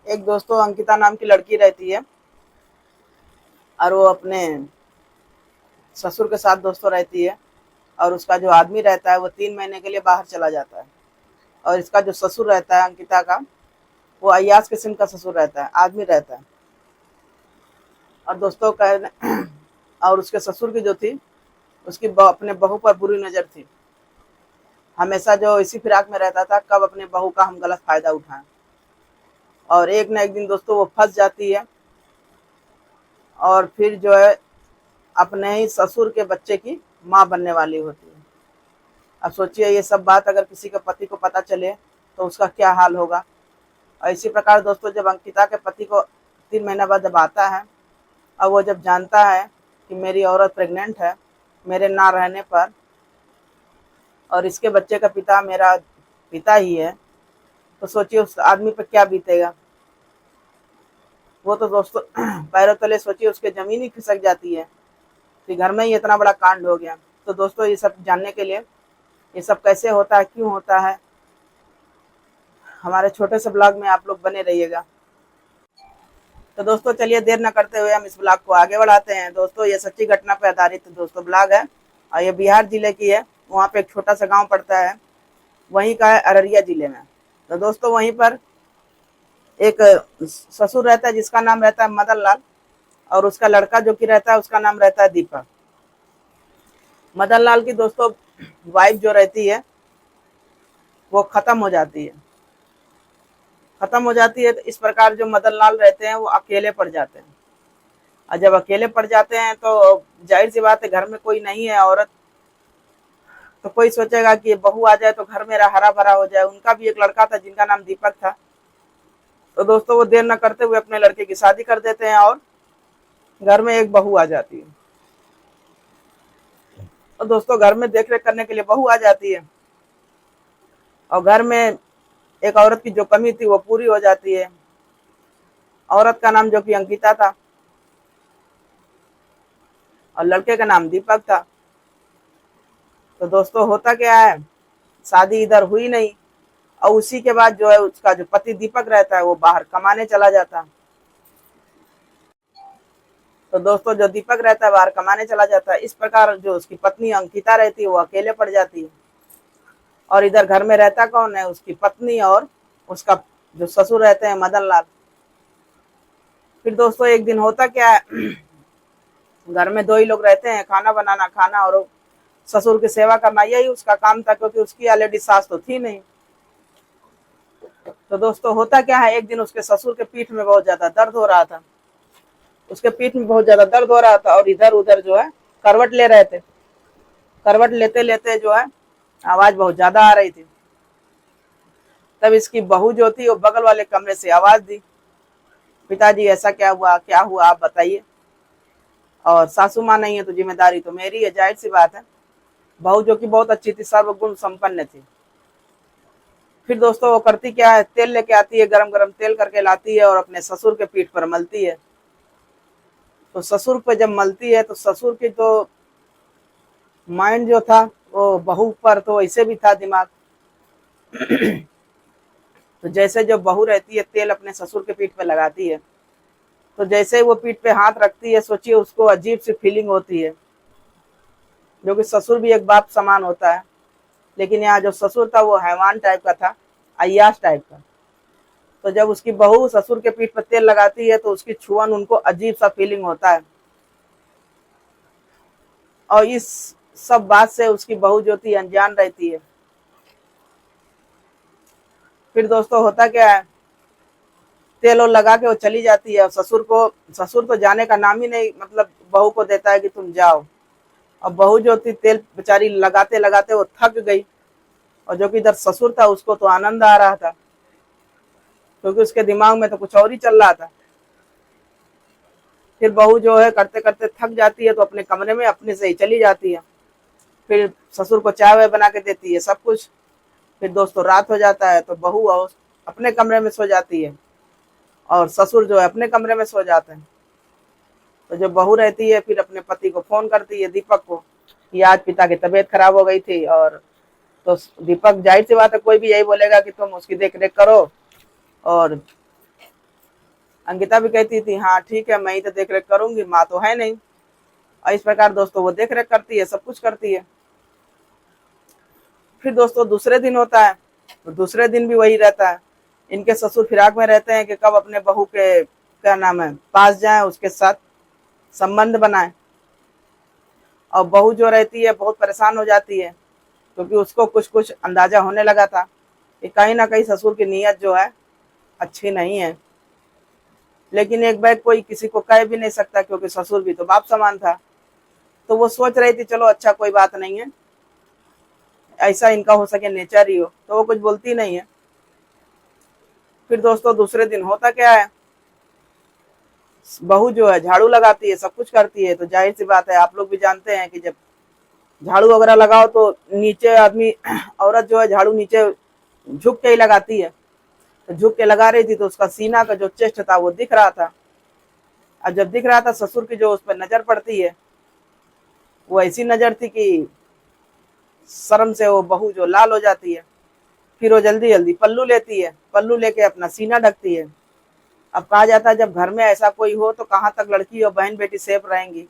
एक दोस्तों अंकिता नाम की लड़की रहती है और वो अपने ससुर के साथ दोस्तों रहती है। और उसका जो आदमी रहता है वो 3 महीने के लिए बाहर चला जाता है। और इसका जो ससुर रहता है अंकिता का, वो अय्याज किस्म का ससुर रहता है, आदमी रहता है। और दोस्तों कहने और उसके ससुर की जो थी, उसकी अपने बहू पर बुरी नजर थी। हमेशा जो इसी फिराक में रहता था कब अपने बहू का हम गलत फायदा उठाएं। और एक न एक दिन दोस्तों वो फंस जाती है और फिर जो है अपने ही ससुर के बच्चे की माँ बनने वाली होती है। अब सोचिए ये सब बात अगर किसी के पति को पता चले तो उसका क्या हाल होगा। और इसी प्रकार दोस्तों जब अंकिता के पति को 3 महीना बाद जब आता है और वो जब जानता है कि मेरी औरत प्रेग्नेंट है मेरे ना रहने पर, और इसके बच्चे का पिता मेरा पिता ही है, तो सोचिए उस आदमी पर क्या बीतेगा। वो तो दोस्तों पैरों तले सोचिए उसके जमीन ही खिसक जाती है कि घर में ही इतना बड़ा कांड हो गया। तो दोस्तों ये सब जानने के लिए, ये सब कैसे होता है, क्यों होता है, हमारे छोटे से ब्लॉग में आप लोग बने रहिएगा। तो दोस्तों चलिए देर न करते हुए हम इस ब्लॉग को आगे बढ़ाते हैं। दोस्तों ये सच्ची घटना पर आधारित दोस्तों ब्लॉग है और ये बिहार जिले की है। वहाँ पे एक छोटा सा गांव पड़ता है, वहीं का है अररिया जिले में। तो दोस्तों वहीं पर एक ससुर रहता है जिसका नाम रहता है मदन लाल, और उसका लड़का जो कि रहता है उसका नाम रहता है दीपक। मदन लाल की दोस्तों वाइफ जो रहती है वो खत्म हो जाती है। खत्म हो जाती है तो इस प्रकार जो मदन लाल रहते हैं वो अकेले पड़ जाते हैं। और जब अकेले पड़ जाते हैं तो जाहिर सी बात है घर में कोई नहीं है औरत, तो कोई सोचेगा कि बहू आ जाए तो घर मेरा हरा भरा हो जाए। उनका भी एक लड़का था जिनका नाम दीपक था। तो दोस्तों वो देर न करते हुए अपने लड़के की शादी कर देते हैं और घर में एक बहू आ जाती है। और दोस्तों घर में देख रेख करने के लिए बहू आ जाती है और घर में एक औरत की जो कमी थी वो पूरी हो जाती है। औरत का नाम जो कि अंकिता था और लड़के का नाम दीपक था। तो दोस्तों होता क्या है, शादी इधर हुई नहीं और उसी के बाद जो है उसका जो पति दीपक रहता है वो बाहर कमाने चला जाता है। तो दोस्तों जो दीपक रहता है बाहर कमाने चला जाता है। इस प्रकार जो उसकी पत्नी अंकिता रहती है वो अकेले पड़ जाती है। और इधर घर में रहता कौन है, उसकी पत्नी और उसका जो ससुर रहते हैं मदन लाल। फिर दोस्तों एक दिन होता क्या है, घर में दो ही लोग रहते हैं, खाना बनाना, खाना और ससुर की सेवा करना, यही उसका काम था क्योंकि उसकी ऑलरेडी सास तो थी नहीं। तो दोस्तों होता क्या है, एक दिन उसके ससुर के पीठ में बहुत ज्यादा दर्द हो रहा था। उसके पीठ में बहुत ज्यादा दर्द हो रहा था और इधर उधर जो है करवट ले रहे थे। करवट लेते लेते जो है आवाज बहुत ज्यादा आ रही थी। तब इसकी बहू जो थी वो बगल वाले कमरे से आवाज दी, पिताजी ऐसा क्या हुआ, क्या हुआ आप बताइए। और सासू माँ नहीं है तो जिम्मेदारी तो मेरी है, जाहिर सी बात है। बहू जो कि बहुत अच्छी थी, सर्वगुण संपन्न थी। फिर दोस्तों वो करती क्या है, तेल लेके आती है, गरम गरम तेल करके लाती है और अपने ससुर के पीठ पर मलती है। तो ससुर पे जब मलती है तो ससुर की तो माइंड जो था वो बहू पर तो ऐसे भी था दिमाग। तो जैसे जो बहू रहती है तेल अपने ससुर के पीठ पे लगाती है, तो जैसे ही वो पीठ पे हाथ रखती है सोचिए उसको अजीब सी फीलिंग होती है। जो कि ससुर भी एक बाप समान होता है, लेकिन यहाँ जो ससुर था वो हैवान टाइप का था, अय्याश टाइप का। तो जब उसकी बहू ससुर के पीठ पर तेल लगाती है तो उसकी छुअन उनको अजीब सा फीलिंग होता है। और इस सब बात से उसकी बहू जो थी अनजान रहती है। फिर दोस्तों होता क्या है, तेल और लगा के वो चली जाती है और ससुर तो जाने का नाम ही नहीं, मतलब बहू को देता है कि तुम जाओ। और बहू जो थी तेल बेचारी लगाते लगाते वो थक गई। और जो कि इधर ससुर था उसको तो आनंद आ रहा था क्योंकि उसके दिमाग में तो कुछ और ही चल रहा था। फिर बहू जो है करते करते थक जाती है तो अपने कमरे में अपने से ही चली जाती है। फिर ससुर को चाय वाय बना के देती है, सब कुछ। फिर दोस्तों रात हो जाता है तो बहू अपने कमरे में सो जाती है और ससुर जो है अपने कमरे में सो जाते हैं। तो जो बहू रहती है फिर अपने पति को फोन करती है, दीपक को, कि आज पिता की तबीयत खराब हो गई थी। और तो दीपक जाहिर सी बात है कोई भी यही बोलेगा कि तुम उसकी देख रेख करो और अंकिता भी कहती थी हाँ ठीक है, मैं ही तो देख रेख करूंगी, माँ तो है नहीं। और इस प्रकार दोस्तों वो देख रेख करती है, सब कुछ करती है। फिर दोस्तों दूसरे दिन होता है, तो दूसरे दिन भी वही रहता है। इनके ससुर फिराक में रहते हैं कि कब अपने बहू के क्या नाम है पास जाएं, उसके साथ संबंध बनाएं। और बहू जो रहती है बहुत परेशान हो जाती है, क्योंकि उसको कुछ कुछ अंदाजा होने लगा था कि कहीं ना कहीं ससुर की नीयत जो है अच्छी नहीं है। लेकिन एक बैग कोई किसी को कह भी नहीं सकता, क्योंकि ससुर भी तो बाप समान था। तो वो सोच रही थी चलो अच्छा कोई बात नहीं है, ऐसा इनका हो सके नेचर ही हो, तो वो कुछ बोलती नहीं है। फिर दोस्तों दूसरे दिन होता क्या है, बहू जो है झाड़ू लगाती है, सब कुछ करती है। तो जाहिर सी बात है, आप लोग भी जानते हैं कि जब झाड़ू वगैरह लगाओ तो नीचे आदमी औरत जो है झाड़ू नीचे झुक के ही लगाती है। तो झुक के लगा रही थी, तो उसका सीना का जो चेस्ट था वो दिख रहा था। और जब दिख रहा था, ससुर की जो उस पर नजर पड़ती है, वो ऐसी नजर थी कि शर्म से वो बहू जो लाल हो जाती है। फिर वो जल्दी जल्दी पल्लू लेती है, पल्लू लेके अपना सीना ढकती है। अब कहा जाता है जब घर में ऐसा कोई हो तो कहाँ तक लड़की और बहन बेटी सेफ रहेंगी,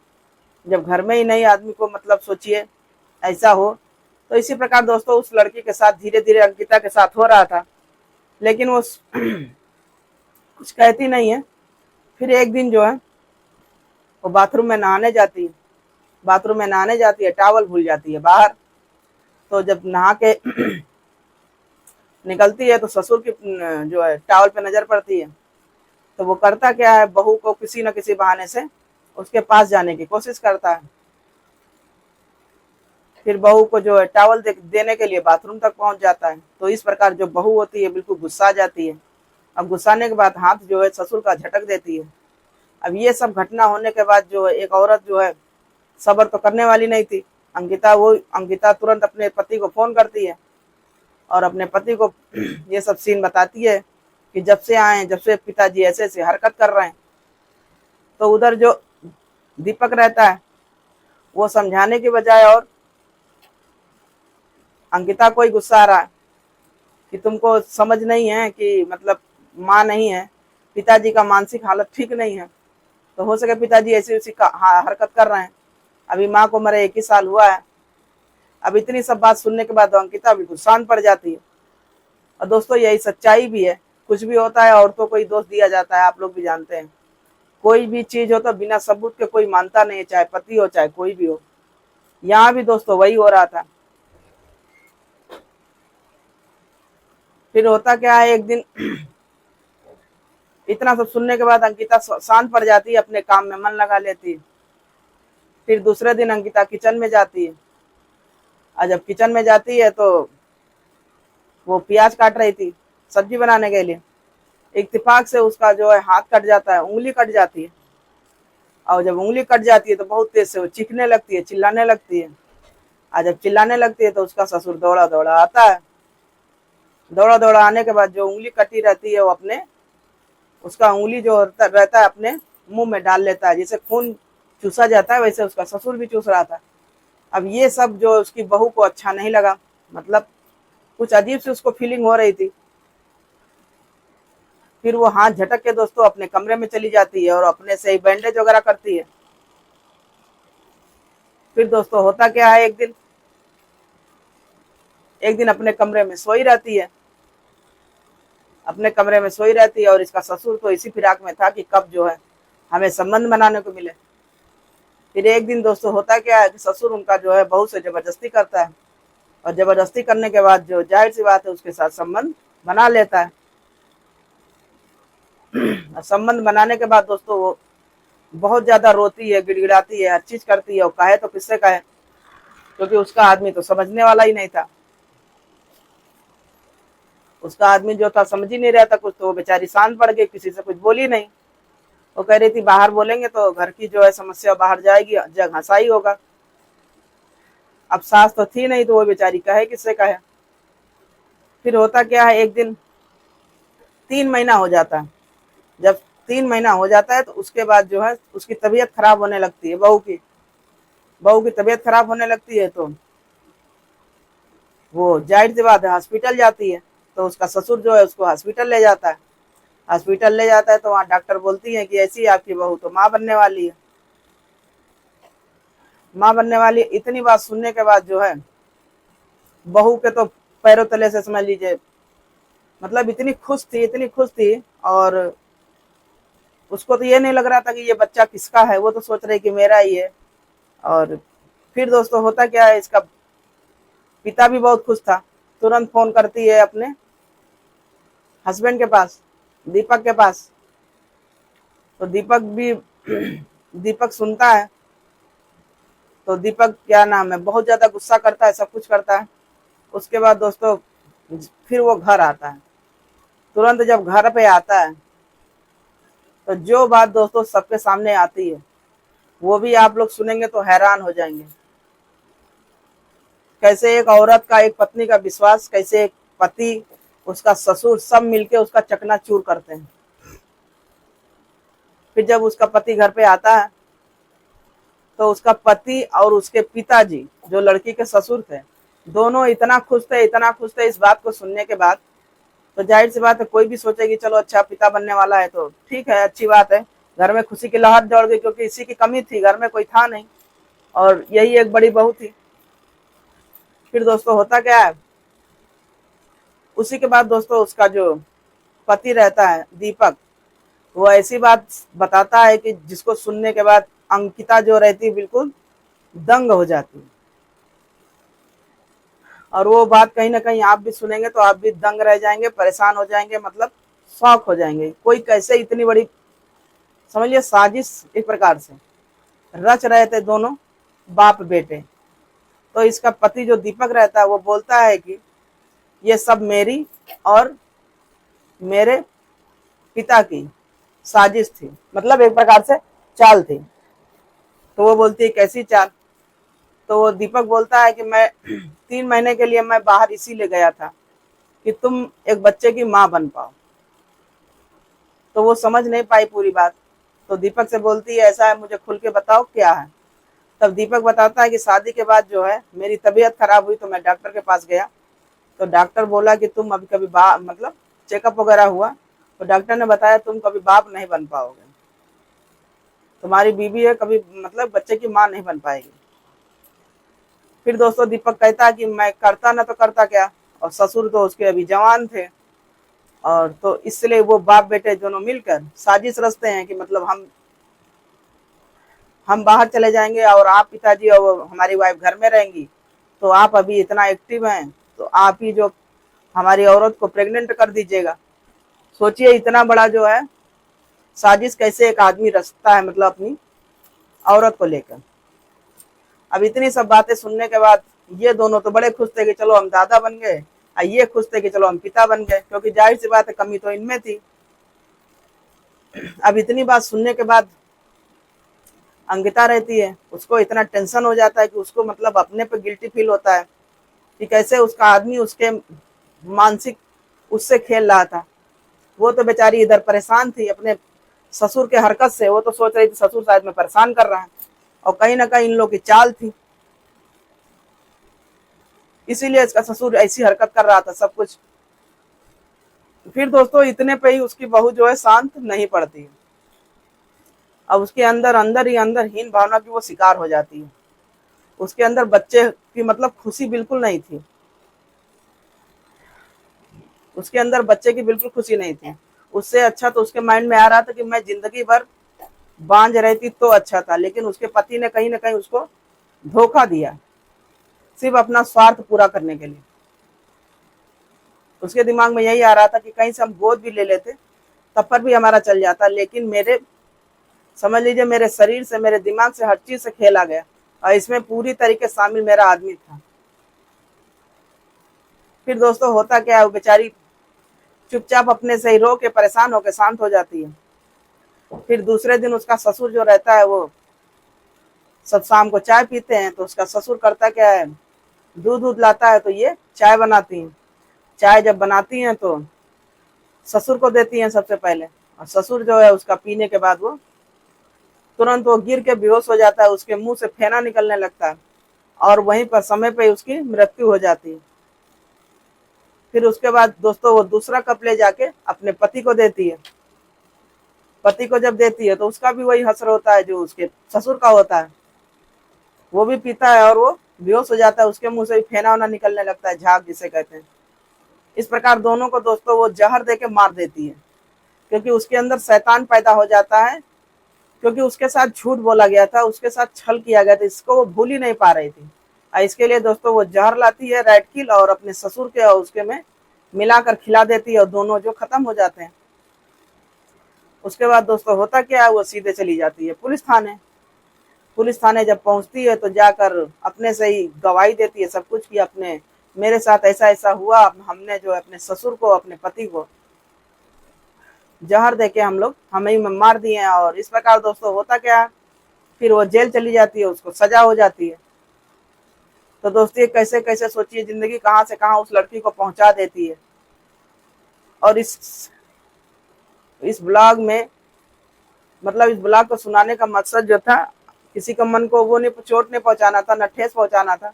जब घर में ही नहीं आदमी को मतलब सोचिए ऐसा हो। तो इसी प्रकार दोस्तों उस लड़की के साथ धीरे धीरे अंकिता के साथ हो रहा था, लेकिन वो कुछ कहती नहीं है। फिर एक दिन जो है वो बाथरूम में नहाने जाती है, बाथरूम में नहाने जाती है, टॉवल भूल जाती है बाहर। तो जब नहा के निकलती है तो ससुर की जो है टॉवल पे नजर पड़ती है। तो वो करता क्या है, बहू को किसी न किसी बहाने से उसके पास जाने की कोशिश करता है। फिर बहू को जो है टॉवल देने के लिए बाथरूम तक पहुंच जाता है। तो इस प्रकार जो बहू होती है बिल्कुल गुस्सा आ जाती है। अब गुस्साने के बाद हाथ जो है ससुर का झटक देती है। अब ये सब घटना होने के बाद जो है एक औरत जो है सब्र तो करने वाली नहीं थी। अंकिता तुरंत अपने पति को फोन करती है और अपने पति को ये सब सीन बताती है कि जब से आए, जब से पिताजी ऐसे ऐसे हरकत कर रहे हैं। तो उधर जो दीपक रहता है वो समझाने के बजाय और अंकिता को ही गुस्सा आ रहा है कि तुमको समझ नहीं है कि मतलब माँ नहीं है, पिताजी का मानसिक हालत ठीक नहीं है, तो हो सके पिताजी ऐसी उसी का हरकत कर रहे हैं। अभी माँ को मरे 1 ही साल हुआ है। अब इतनी सब बात सुनने के बाद अंकिता बिल्कुल शांत पड़ जाती है। और दोस्तों यही सच्चाई भी है, कुछ भी होता है औरतों को ही दोष दिया जाता है, आप लोग भी जानते हैं। कोई भी चीज हो तो बिना सबूत के कोई मानता नहीं है, चाहे पति हो चाहे कोई भी हो। यहाँ भी दोस्तों वही हो रहा था। फिर होता क्या है, एक दिन इतना सब सुनने के बाद अंकिता शांत पड़ जाती है, अपने काम में मन लगा लेती है। फिर दूसरे दिन अंकिता किचन में जाती है, और जब किचन में जाती है तो वो प्याज काट रही थी सब्जी बनाने के लिए। इत्तेफाक से उसका जो है हाथ कट जाता है, उंगली कट जाती है। और जब उंगली कट जाती है तो बहुत तेज से वो चीखने लगती है, चिल्लाने लगती है। और जब चिल्लाने लगती है तो उसका ससुर दौड़ा दौड़ा आता है। दौड़ा दौड़ा आने के बाद जो उंगली कटी रहती है वो अपने उसका उंगली जो रहता है अपने मुंह में डाल लेता है। जैसे खून चूसा जाता है वैसे उसका ससुर भी चूस रहा था। अब ये सब जो उसकी बहू को अच्छा नहीं लगा, मतलब कुछ अजीब सी उसको फीलिंग हो रही थी। फिर वो हाथ झटक के दोस्तों अपने कमरे में चली जाती है और अपने से ही बैंडेज वगैरह करती है। फिर दोस्तों होता क्या है, एक दिन अपने कमरे में सोई रहती है, अपने कमरे में सोई रहती है। और इसका ससुर तो इसी फिराक में था कि कब जो है हमें संबंध बनाने को मिले। फिर एक दिन दोस्तों होता क्या है कि ससुर उनका जो है बहू से जबरदस्ती करता है, और जबरदस्ती करने के बाद जो जाहिर सी बात है उसके साथ संबंध बना लेता है। संबंध बनाने के बाद दोस्तों वो बहुत ज्यादा रोती है, गिड़गिड़ाती है, हर चीज करती है। और कहे तो किससे कहे, क्योंकि उसका आदमी तो समझने वाला ही नहीं था। उसका आदमी जो था समझ ही नहीं रहा था कुछ, तो वो बेचारी शांत पड़ गई, किसी से कुछ बोली नहीं। वो कह रही थी बाहर बोलेंगे तो घर की जो है समस्या बाहर जाएगी, जग हंसाई होगा। अब सास तो थी नहीं, तो वो बेचारी कहे किससे कहे। फिर होता क्या है, एक दिन 3 महीना हो जाता है। जब 3 महीना हो जाता है तो उसके बाद जो है उसकी तबीयत खराब होने लगती है, बहू की तबीयत खराब होने लगती है। तो वो जाहिर सी बात है हॉस्पिटल जाती है। तो उसका ससुर जो है उसको हॉस्पिटल ले जाता है। हॉस्पिटल ले जाता है तो वहाँ डॉक्टर बोलती है कि ऐसी आपकी बहू तो माँ बनने वाली है, माँ बनने वाली। इतनी बात सुनने के बाद जो है बहू के तो पैरों तले से समझ लीजिए, मतलब इतनी खुश थी, इतनी खुश थी। और उसको तो ये नहीं लग रहा था कि ये बच्चा किसका है, वो तो सोच रही कि मेरा ही है। और फिर दोस्तों होता क्या है, इसका पिता भी बहुत खुश था। तुरंत फोन करती है अपने हस्बैंड के पास, दीपक के पास। तो दीपक भी दीपक सुनता है। तो दीपक क्या नाम है, बहुत ज्यादा गुस्सा करता है, सब कुछ करता है। उसके बाद दोस्तों फिर वो घर आता है। तुरंत जब घर पे आता है तो जो बात दोस्तों सबके सामने आती है वो भी आप लोग सुनेंगे तो हैरान हो जाएंगे। कैसे एक औरत का, एक पत्नी का विश्वास, कैसे एक पति, उसका ससुर, सब मिलके उसका चकनाचूर करते हैं। फिर जब उसका पति घर पे आता है तो उसका पति और उसके पिताजी, जो लड़की के ससुर थे, दोनों इतना खुश थे, इतना खुश थे इस बात को सुनने के बाद। तो जाहिर सी बात है, कोई भी सोचेगी चलो अच्छा पिता बनने वाला है तो ठीक है, अच्छी बात है। घर में खुशी की लहर दौड़ गई, क्योंकि इसी की कमी थी, घर में कोई था नहीं और यही एक बड़ी बहू थी। फिर दोस्तों होता क्या है, उसी के बाद दोस्तों उसका जो पति रहता है दीपक, वो ऐसी बात बताता है कि जिसको सुनने के बाद अंकिता जो रहती है बिल्कुल दंग हो जाती है। और वो बात कहीं ना कहीं आप भी सुनेंगे तो आप भी दंग रह जाएंगे, परेशान हो जाएंगे, मतलब शॉक हो जाएंगे। कोई कैसे इतनी बड़ी, समझिए साजिश एक प्रकार से रच रहे थे दोनों बाप बेटे। तो इसका पति जो दीपक रहता है वो बोलता है कि ये सब मेरी और मेरे पिता की साजिश थी, मतलब एक प्रकार से चाल थी। तो वो बोलती है कैसी चाल? तो वो दीपक बोलता है कि मैं 3 महीने के लिए मैं बाहर इसीलिए गया था कि तुम एक बच्चे की माँ बन पाओ। तो वो समझ नहीं पाई पूरी बात। तो दीपक से बोलती है ऐसा है, मुझे खुल के बताओ क्या है। तब दीपक बताता है कि शादी के बाद जो है मेरी तबीयत खराब हुई तो मैं डॉक्टर के पास गया। तो डॉक्टर बोला कि तुम अभी कभी मतलब चेकअप वगैरह हुआ तो डॉक्टर ने बताया तुम कभी बाप नहीं बन पाओगे, तुम्हारी बीवी है, कभी मतलब बच्चे की माँ नहीं बन पाएगी। फिर दोस्तों दीपक कहता है कि मैं करता ना तो करता क्या, और ससुर तो उसके अभी जवान थे। और तो इसलिए वो बाप बेटे दोनों मिलकर साजिश रचते हैं कि मतलब हम बाहर चले जाएंगे और आप पिताजी और हमारी वाइफ घर में रहेंगी। तो आप अभी इतना एक्टिव हैं तो आप ही जो हमारी औरत को प्रेग्नेंट कर दीजिएगा। सोचिए इतना बड़ा जो है साजिश कैसे एक आदमी रचता है, मतलब अपनी औरत को लेकर। अब इतनी सब बातें सुनने के बाद ये दोनों तो बड़े खुश थे कि चलो हम दादा बन गए, और ये खुश थे कि चलो हम पिता बन गए, क्योंकि जाहिर सी बात है कमी तो इनमें थी। अब इतनी बात सुनने के बाद अंकिता रहती है, उसको इतना टेंशन हो जाता है कि उसको मतलब अपने पे गिल्टी फील होता है कि कैसे उसका आदमी उसके मानसिक उससे खेल रहा था। वो तो बेचारी इधर परेशान थी अपने ससुर के हरकत से, वो तो सोच रही थी ससुर शायद में परेशान कर रहा है, और कहीं ना कहीं इन लोगों की चाल थी, इसीलिए इसका ससुर ऐसी हरकत कर रहा था सब कुछ। फिर दोस्तों इतने पे ही उसकी बहू जो है शांत नहीं पड़ती है। अब उसके अंदर अंदर ही अंदर हीन भावना की वो शिकार हो जाती है। उसके अंदर बच्चे की मतलब खुशी बिल्कुल नहीं थी, उसके अंदर बच्चे की बिल्कुल खुशी नहीं थी। उससे अच्छा तो उसके माइंड में आ रहा था कि मैं जिंदगी भर बांझ रहती तो अच्छा था, लेकिन उसके पति ने कहीं ना कहीं उसको धोखा दिया सिर्फ अपना स्वार्थ पूरा करने के लिए। उसके दिमाग में यही आ रहा था कि कहीं से हम गोद भी ले लेते तब पर भी हमारा चल जाता, लेकिन मेरे, समझ लीजिए मेरे शरीर से, मेरे दिमाग से हर चीज से खेला गया, और इसमें पूरी तरीके शामिल मेरा आदमी था। फिर दोस्तों होता क्या है, वो बेचारी चुपचाप अपने से ही रो के परेशान होकर शांत हो जाती है। फिर दूसरे दिन उसका ससुर जो रहता है वो सब शाम को चाय पीते हैं, तो उसका ससुर करता क्या है, दूध लाता है, तो ये चाय बनाती हैं। चाय जब बनाती हैं तो ससुर को देती हैं सबसे पहले, और ससुर जो है उसका पीने के बाद वो तुरंत वो गिर के बेहोश हो जाता है, उसके मुंह से फेना निकलने लगता है, और वहीं पर समय पे उसकी मृत्यु हो जाती है। फिर उसके बाद दोस्तों वो दूसरा कप ले जाके अपने पति को देती है, पति को जब देती है तो उसका भी वही हसर होता है जो उसके ससुर का होता है। वो भी पीता है और वो बेहोश हो जाता है, उसके मुंह से भी फेना वना निकलने लगता है, झाग जिसे कहते हैं। इस प्रकार दोनों को दोस्तों वो जहर देके मार देती है, क्योंकि उसके अंदर शैतान पैदा हो जाता है, क्योंकि उसके साथ झूठ बोला गया था, उसके साथ छल किया गया था, इसको वो भूल ही नहीं पा रही थी। इसके लिए दोस्तों वो जहर लाती है रेड किल और अपने ससुर के और उसके में मिलाकर खिला देती है और दोनों जो खत्म हो जाते हैं। उसके बाद दोस्तों होता क्या है, वो सीधे चली जाती है पुलिस थाने। पुलिस थाने जब पहुंचती है तो जाकर अपने से ही गवाही देती है सब कुछ कि अपने मेरे साथ ऐसा ऐसा हुआ, हमने जो अपने ससुर को अपने पति को जहर देके हमें ही मार दिए हैं। और इस प्रकार दोस्तों होता क्या है, फिर वो जेल चली जाती है, उसको सजा हो जाती है। तो दोस्तों कैसे कैसे सोचिए जिंदगी कहाँ से कहाँ उस लड़की को पहुंचा देती है। और इस ब्लॉग में मतलब इस ब्लॉग को सुनाने का मकसद जो था, किसी का मन को वो नहीं चोट नहीं पहुंचाना था, न ठेस पहुंचाना था।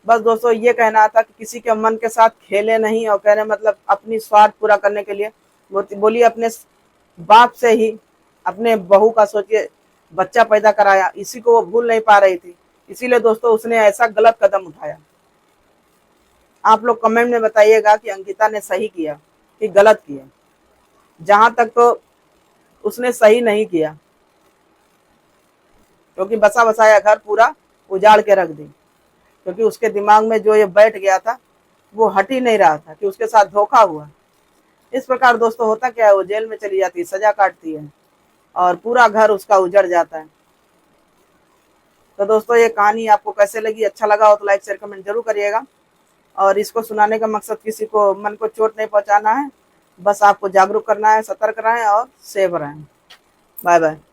बस दोस्तों ये कहना था कि किसी के मन के साथ खेले नहीं, और कहने मतलब अपनी स्वार्थ पूरा करने के लिए बोली अपने बाप से ही अपने बहू का सोचिए बच्चा पैदा कराया, इसी को वो भूल नहीं पा रही थी, इसीलिए दोस्तों उसने ऐसा गलत कदम उठाया। आप लोग कमेंट में बताइएगा कि अंकिता ने सही किया कि गलत किया। जहां तक तो उसने सही नहीं किया, क्योंकि बसा बसाया घर पूरा उजाड़ के रख दी, क्योंकि उसके दिमाग में जो ये बैठ गया था वो हट ही नहीं रहा था कि उसके साथ धोखा हुआ। इस प्रकार दोस्तों होता क्या है, वो जेल में चली जाती है, सजा काटती है और पूरा घर उसका उजड़ जाता है। तो दोस्तों ये कहानी आपको कैसे लगी, अच्छा लगा हो तो लाइक शेयर कमेंट जरूर करिएगा। और इसको सुनाने का मकसद किसी को मन को चोट नहीं पहुंचाना है, बस आपको जागरूक करना है, सतर्क रहें और सेफ रहें। Bye bye.